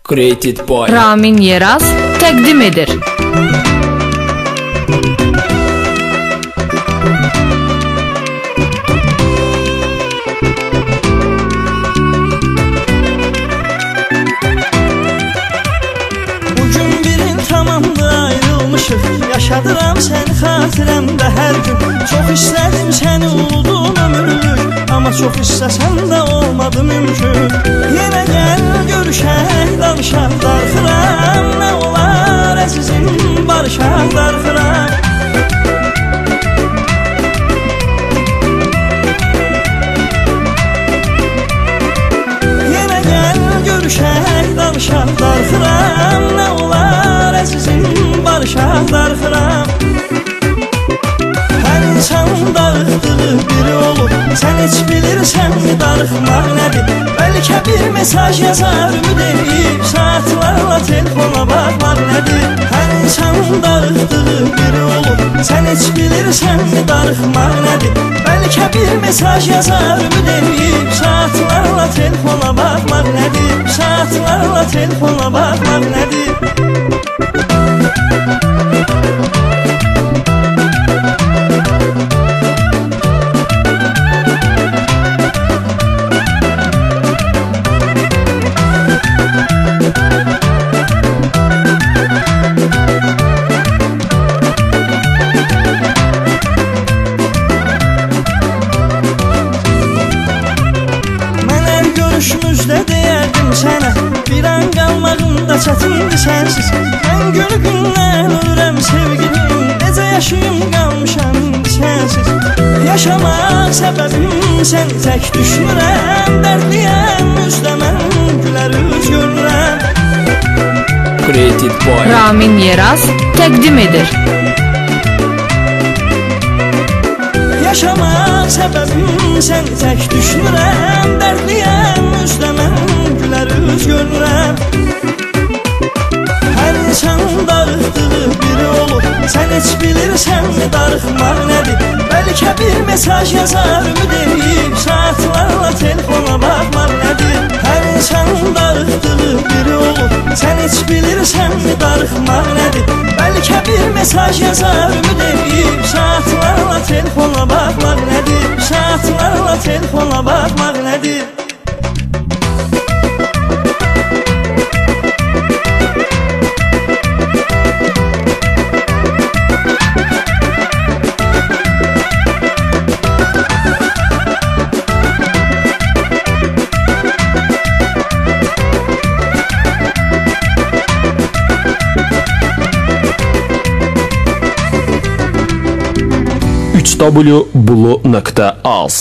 Created by Ramin Yeraz təqdim edir. Bugün birin tamamda ayrılmışıq, yaşadıram səni xatirəmdə hər gün. Çox istədim səni unuldum ömürlük, amma çox istəsəm də olmadı mümkün. Yenə gəl görüşək, danışaq, darxıram, nə olar əzizim, barışaq, darxıram. Yenə gəl görüşək, danışaq, darxıram, nə olar əzizim, barışaq, darxıram. Hər insanın darıxdığı biri olur, sən heç bilirsənmi darıxmaq nədir? Bəlkə bir mesaj yazar ümid edib, saatlarla telefona baxmaq nədir? Hər insanın darıxdığı biri olur, sən heç bilirsənmi darıxmaq nədir? Bəlkə bir mesaj yazar ümid edib, saatlarla telefona baxmaq nədir? Saatlarla telefona baxmaq nədir? Görüşümüzdə deyərdim sənə, bir an qalmağımda çətindir sənsiz. Mən gülgündən ölürəm sevgilim, necə yaşayım qalmışam sənsiz. Yaşamaq səbəbim sən tək düşmürəm, dərdliyəm üzdə mən gülər üz görürəm. Created by Ramin Yeraz təqdim edir. Yaşamaq səbəbim sən tək düşmürəm, dərdliyəm üzdə mən gülər üz görürəm. Hər insanın darıxdığı biri olur, sən heç bilirsənmi darıxmaq nədir? Bəlkə bir mesaj yazar ümid edib, saatlarla telefona baxmaq nədir? Hər insanın darıxdığı biri olur, sən heç bilirsənmi darıxmaq nədir? Bəlkə bir mesaj yazar ümid edib, saatlarla telefona baxmaq nədir? Saatlarla telefona baxmaq nədir? www.bulu.az